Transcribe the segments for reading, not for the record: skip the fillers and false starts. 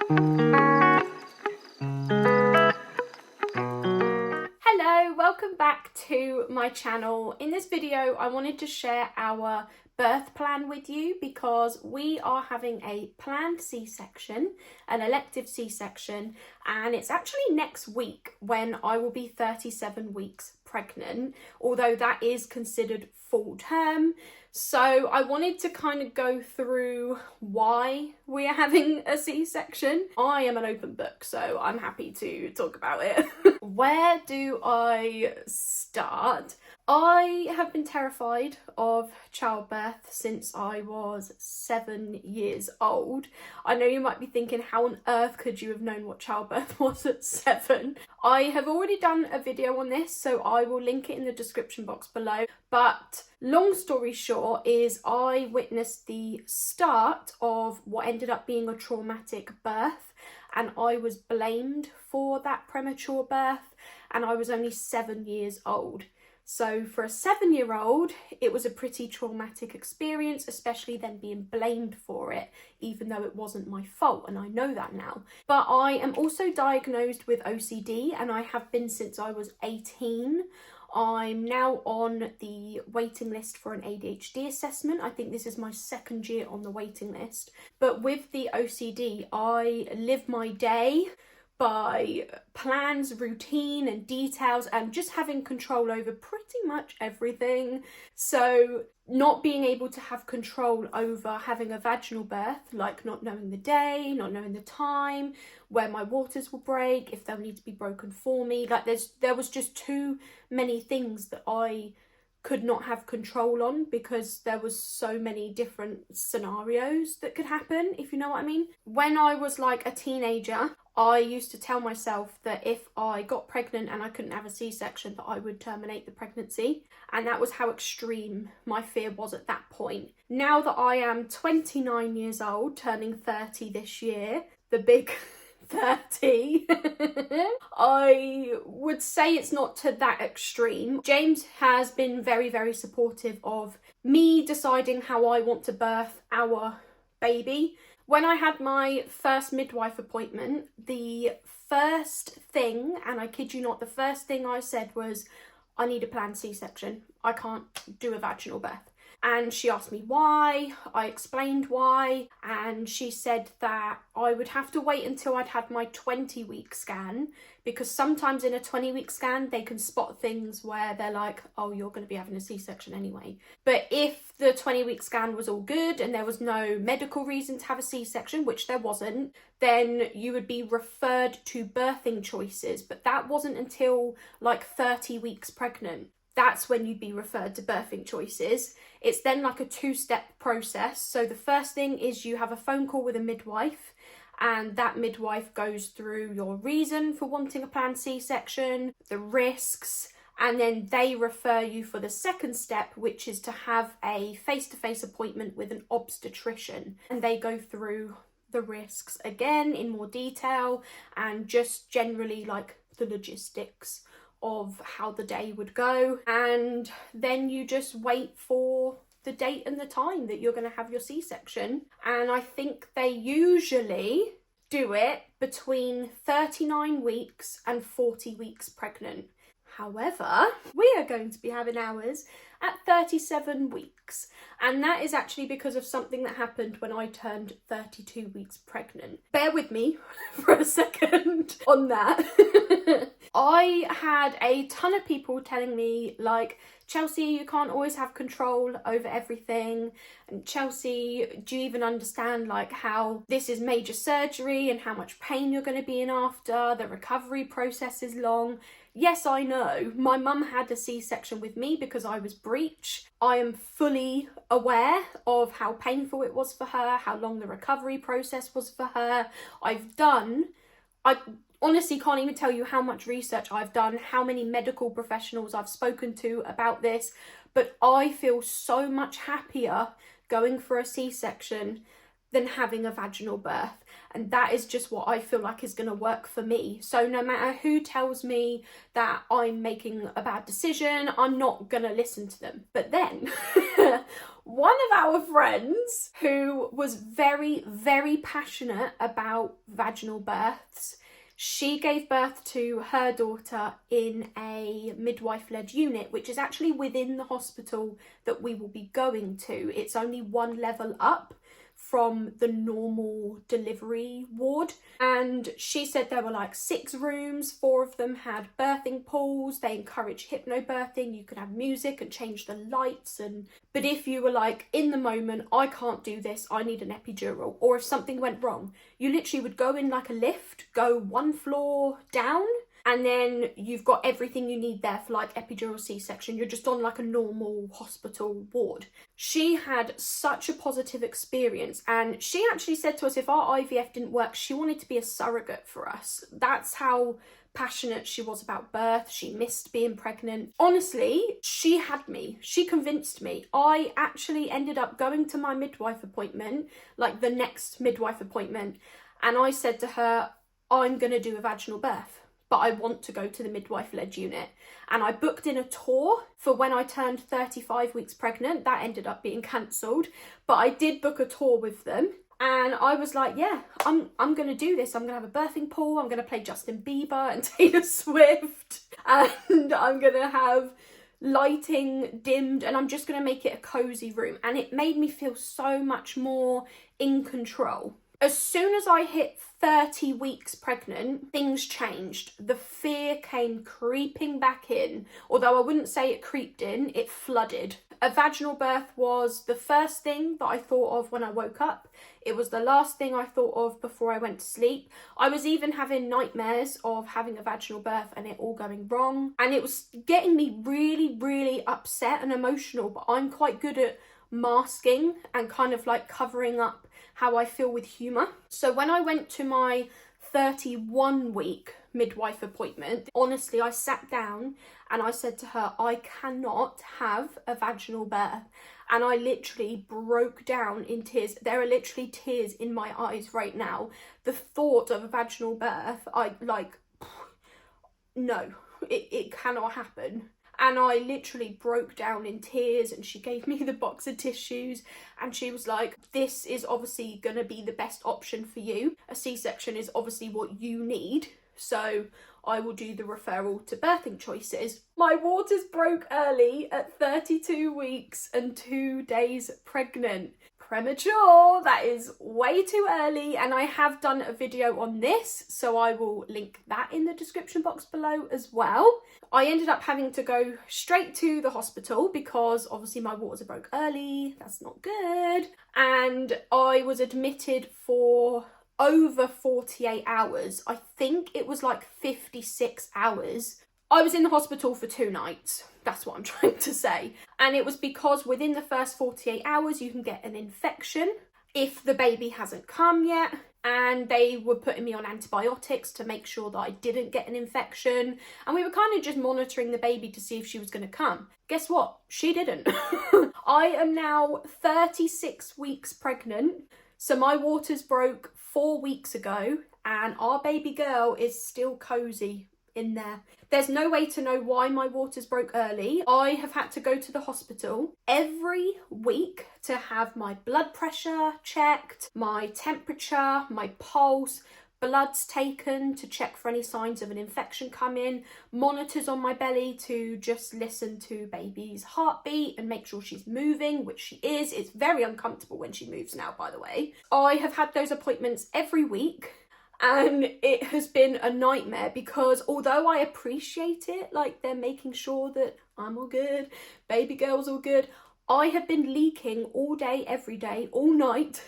Hello, welcome back to my channel. In this video, I wanted to share our birth plan with you because we are having a planned C-section, an elective C-section, and it's actually next week when I will be 37 weeks pregnant, although that is considered full term. So I wanted to kind of go through why we are having a C-section. I am an open book, so I'm happy to talk about it. Where do I start? I have been terrified of childbirth since I was 7 years old. I know you might be thinking, how on earth could you have known what childbirth was at 7? I have already done a video on this, so I will link it in the description box below. But long story short is I witnessed the start of what ended up being a traumatic birth, and I was blamed for that premature birth, and I was only 7 years old. So for a 7-year-old, it was a pretty traumatic experience, especially then being blamed for it, even though it wasn't my fault, and I know that now. But I am also diagnosed with OCD, and I have been since I was 18. I'm now on the waiting list for an ADHD assessment. I think this is my 2nd year on the waiting list. But with the OCD, I live my day by plans, routine and details, and just having control over pretty much everything. So not being able to have control over having a vaginal birth, like not knowing the day, not knowing the time, where my waters will break, if they'll need to be broken for me, like there was just too many things that I could not have control on because there was so many different scenarios that could happen, if you know what I mean. When I was like a teenager, I used to tell myself that if I got pregnant and I couldn't have a C-section, that I would terminate the pregnancy. And that was how extreme my fear was at that point. Now that I am 29 years old, turning 30 this year, the big 30, I would say it's not to that extreme. James has been very, very supportive of me deciding how I want to birth our baby. When I had my first midwife appointment, the first thing, and I kid you not, the first thing I said was, I need a planned C-section. I can't do a vaginal birth. And she asked me why, I explained why, and she said that I would have to wait until I'd had my 20-week scan, because sometimes in a 20-week scan they can spot things where they're like, oh, you're going to be having a C-section anyway. But if the 20-week scan was all good and there was no medical reason to have a C-section, which there wasn't, then you would be referred to birthing choices. But that wasn't until like 30 weeks pregnant. That's when you'd be referred to birthing choices. It's then like a 2-step process. So the first thing is you have a phone call with a midwife, and that midwife goes through your reason for wanting a planned C-section, the risks, and then they refer you for the 2nd step, which is to have a face-to-face appointment with an obstetrician. And they go through the risks again in more detail and just generally like the logistics of how the day would go, and then you just wait for the date and the time that you're going to have your C-section. And I think they usually do it between 39 weeks and 40 weeks pregnant. However, we are going to be having ours at 37 weeks, and that is actually because of something that happened when I turned 32 weeks pregnant. Bear with me for a second on that. I had a ton of people telling me like, Chelsea, you can't always have control over everything, and Chelsea, do you even understand like how this is major surgery and how much pain you're going to be in after, the recovery process is long. Yes, I know. My mum had a C-section with me because I was breech. I am fully aware of how painful it was for her, how long the recovery process was for her. I honestly can't even tell you how much research I've done, how many medical professionals I've spoken to about this, but I feel so much happier going for a C-section than having a vaginal birth. And that is just what I feel like is going to work for me. So no matter who tells me that I'm making a bad decision, I'm not going to listen to them. But then one of our friends who was very, very passionate about vaginal births, she gave birth to her daughter in a midwife-led unit, which is actually within the hospital that we will be going to. It's only one level up from the normal delivery ward, and she said there were like 6 rooms, 4 of them had birthing pools, they encourage hypnobirthing, you could have music and change the lights, but if you were like, in the moment, I can't do this, I need an epidural, or if something went wrong, you literally would go in like a lift, go 1 floor down, and then you've got everything you need there for like epidural C-section. You're just on like a normal hospital ward. She had such a positive experience, and she actually said to us if our IVF didn't work, she wanted to be a surrogate for us. That's how passionate she was about birth. She missed being pregnant. Honestly, she had me. She convinced me. I actually ended up going to my midwife appointment, like the next midwife appointment, and I said to her, I'm going to do a vaginal birth, but I want to go to the midwife-led unit. And I booked in a tour for when I turned 35 weeks pregnant. That ended up being cancelled, but I did book a tour with them. And I was like, yeah, I'm going to do this. I'm going to have a birthing pool. I'm going to play Justin Bieber and Taylor Swift. And I'm going to have lighting dimmed, and I'm just going to make it a cozy room. And it made me feel so much more in control. As soon as I hit 30 weeks pregnant, things changed. The fear came creeping back in. Although I wouldn't say it creeped in, it flooded. A vaginal birth was the first thing that I thought of when I woke up. It was the last thing I thought of before I went to sleep. I was even having nightmares of having a vaginal birth and it all going wrong. And it was getting me really, really upset and emotional, but I'm quite good at masking and kind of like covering up how I feel with humour. So when I went to my 31-week midwife appointment, honestly, I sat down and I said to her, I cannot have a vaginal birth. And I literally broke down in tears. There are literally tears in my eyes right now. The thought of a vaginal birth, no, it cannot happen. And I literally broke down in tears, and she gave me the box of tissues and she was like, this is obviously going to be the best option for you. A C-section is obviously what you need. So I will do the referral to Birthing Choices. My waters broke early at 32 weeks and 2 days pregnant. Premature, that is way too early, and I have done a video on this, so I will link that in the description box below as well. I ended up having to go straight to the hospital because obviously my waters broke early, that's not good, and I was admitted for over 48 hours. I think it was like 56 hours. I was in the hospital for 2 nights. That's what I'm trying to say. And it was because within the first 48 hours, you can get an infection if the baby hasn't come yet. And they were putting me on antibiotics to make sure that I didn't get an infection. And we were kind of just monitoring the baby to see if she was going to come. Guess what? She didn't. I am now 36 weeks pregnant. So my waters broke 4 weeks ago and our baby girl is still cozy in there. There's no way to know why my waters broke early. I have had to go to the hospital every week to have my blood pressure checked, my temperature, my pulse, bloods taken to check for any signs of an infection coming, monitors on my belly to just listen to baby's heartbeat and make sure she's moving, which she is. It's very uncomfortable when she moves now, by the way. I have had those appointments every week. And it has been a nightmare because although I appreciate it, like they're making sure that I'm all good, baby girl's all good, I have been leaking all day, every day, all night,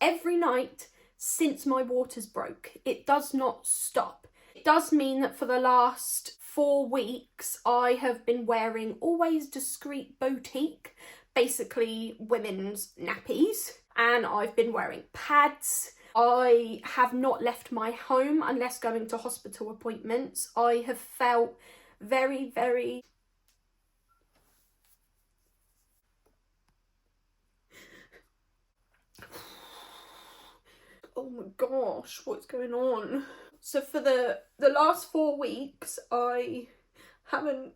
every night since my waters broke. It does not stop. It does mean that for the last 4 weeks, I have been wearing always discreet boutique, basically women's nappies, and I've been wearing pads. I have not left my home unless going to hospital appointments. I have felt very, very Oh my gosh, what's going on? So for the last 4 weeks, I haven't...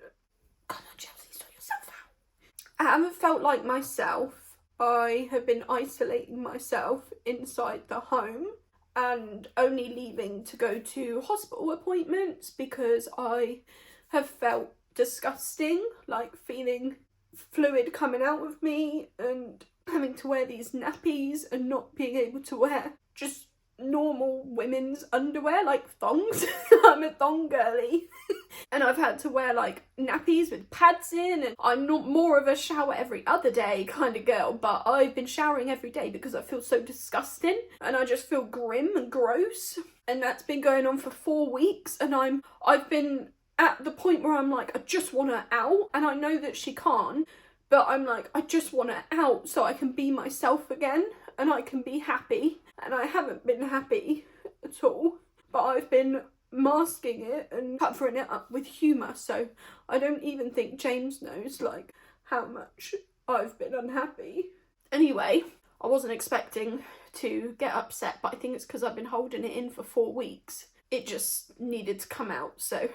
Come on, Chelsea, sort yourself out. I haven't felt like myself. I have been isolating myself inside the home and only leaving to go to hospital appointments because I have felt disgusting, like feeling fluid coming out of me and having to wear these nappies and not being able to wear just normal women's underwear, like thongs. I'm a thong girly. And I've had to wear like nappies with pads in, and I'm not more of a shower every other day kind of girl, but I've been showering every day because I feel so disgusting and I just feel grim and gross. And that's been going on for 4 weeks, and I've been at the point where I'm like, I just want her out, and I know that she can't, but I'm like, I just want her out so I can be myself again and I can be happy. And I haven't been happy at all, but I've been masking it and covering it up with humour, so I don't even think James knows like how much I've been unhappy. Anyway, I wasn't expecting to get upset, but I think it's because I've been holding it in for 4 weeks. It just needed to come out, so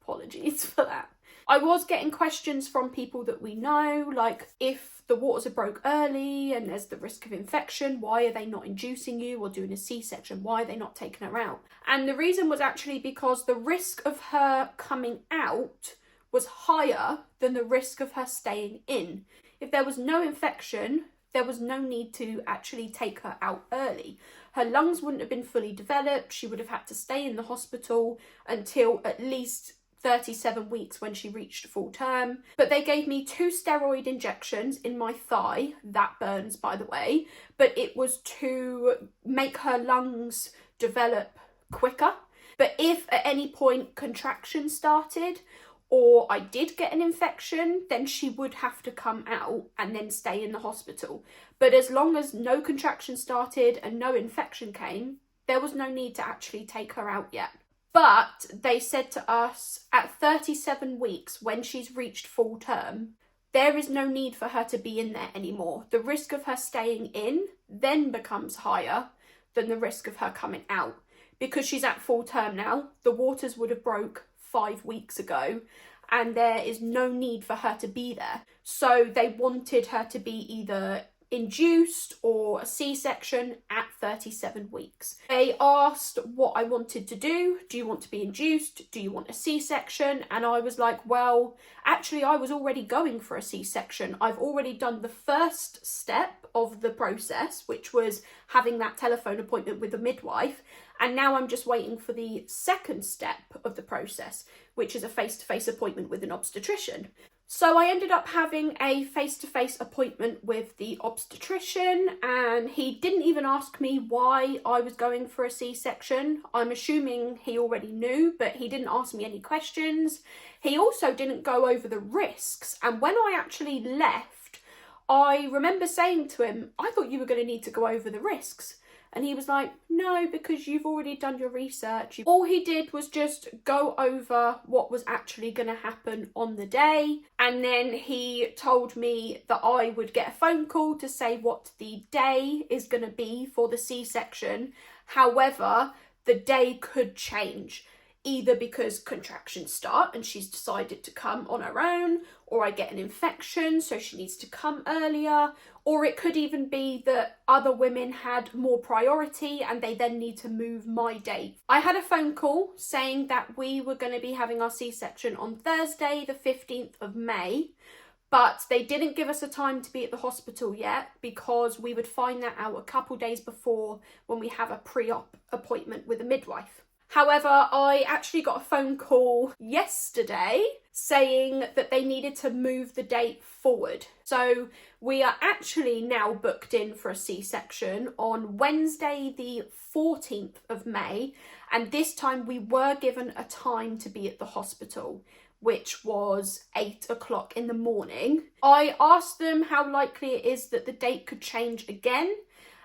apologies for that. I was getting questions from people that we know, like if the waters are broke early and there's the risk of infection, why are they not inducing you or doing a C-section? Why are they not taking her out? And the reason was actually because the risk of her coming out was higher than the risk of her staying in. If there was no infection, there was no need to actually take her out early. Her lungs wouldn't have been fully developed. She would have had to stay in the hospital until at least 37 weeks when she reached full term. But they gave me 2 steroid injections in my thigh. That burns, by the way. But it was to make her lungs develop quicker. But if at any point contractions started or I did get an infection, then she would have to come out and then stay in the hospital. But as long as no contraction started and no infection came, there was no need to actually take her out yet. But they said to us at 37 weeks, when she's reached full term, there is no need for her to be in there anymore. The risk of her staying in then becomes higher than the risk of her coming out. Because she's at full term now, the waters would have broke 5 weeks ago and there is no need for her to be there. So they wanted her to be either induced or a C-section at 37 weeks. They asked what I wanted to do. Do you want to be induced? Do you want a C-section? And I was like, well, actually I was already going for a C-section. I've already done the first step of the process, which was having that telephone appointment with the midwife. And now I'm just waiting for the second step of the process, which is a face-to-face appointment with an obstetrician. So I ended up having a face-to-face appointment with the obstetrician, and he didn't even ask me why I was going for a C-section. I'm assuming he already knew, but he didn't ask me any questions. He also didn't go over the risks, and when I actually left, I remember saying to him, I thought you were going to need to go over the risks. And he was like, no, because you've already done your research. All he did was just go over what was actually going to happen on the day. And then he told me that I would get a phone call to say what the day is going to be for the C-section. However, the day could change. Either because contractions start and she's decided to come on her own, or I get an infection so she needs to come earlier, or it could even be that other women had more priority and they then need to move my date. I had a phone call saying that we were going to be having our C-section on Thursday the 15th of May, but they didn't give us a time to be at the hospital yet because we would find that out a couple days before when we have a pre-op appointment with a midwife. However, I actually got a phone call yesterday saying that they needed to move the date forward. So we are actually now booked in for a C-section on Wednesday the 14th of May. And this time we were given a time to be at the hospital, which was 8 o'clock in the morning. I asked them how likely it is that the date could change again.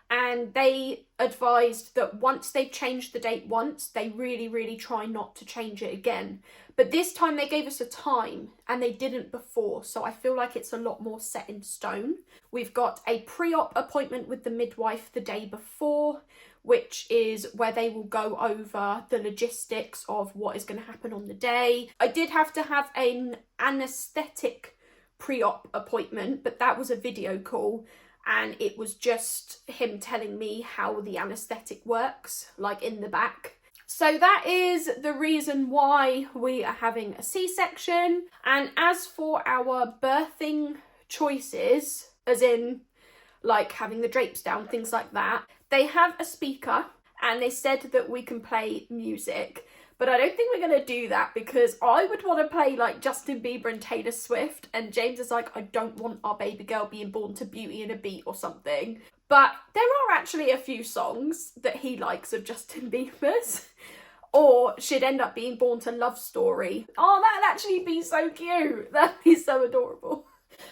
And they advised that once they've changed the date once, they really try not to change it again. But this time they gave us a time and they didn't before. So I feel like it's a lot more set in stone. We've got a pre-op appointment with the midwife the day before. which is where they will go over the logistics of what is going to happen on the day. I did have to have an anaesthetic pre-op appointment, but that was a video call, and it was just him telling me how the anaesthetic works, like in the back. So that is the reason why we are having a C-section. And as for our birthing choices, as in like having the drapes down, things like that, they have a speaker and they said that we can play music. But I don't think we're going to do that because I would want to play like Justin Bieber and Taylor Swift. And James is like, I don't want our baby girl being born to Beauty and a Beat or something. But there are actually a few songs that he likes of Justin Bieber's. Or she'd end up being born to Love Story. Oh, that'd actually be so cute. That'd be so adorable.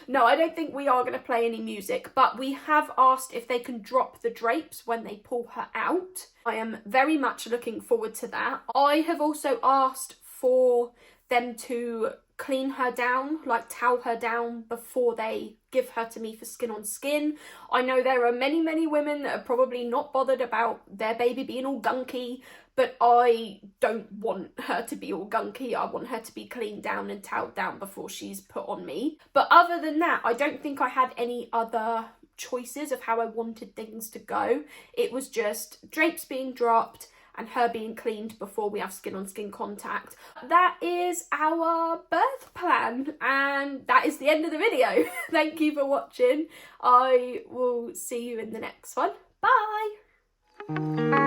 No, I don't think we are going to play any music, but we have asked if they can drop the drapes when they pull her out. I am very much looking forward to that. I have also asked for them to clean her down, like towel her down before they give her to me for skin on skin. I know there are many women that are probably not bothered about their baby being all gunky, but I don't want her to be all gunky. I want her to be cleaned down and toweled down before she's put on me. But other than that, I don't think I had any other choices of how I wanted things to go. It was just drapes being dropped and her being cleaned before we have skin on skin contact. That is our birth plan, and that is the end of the video. Thank you for watching. I will see you in the next one. Bye.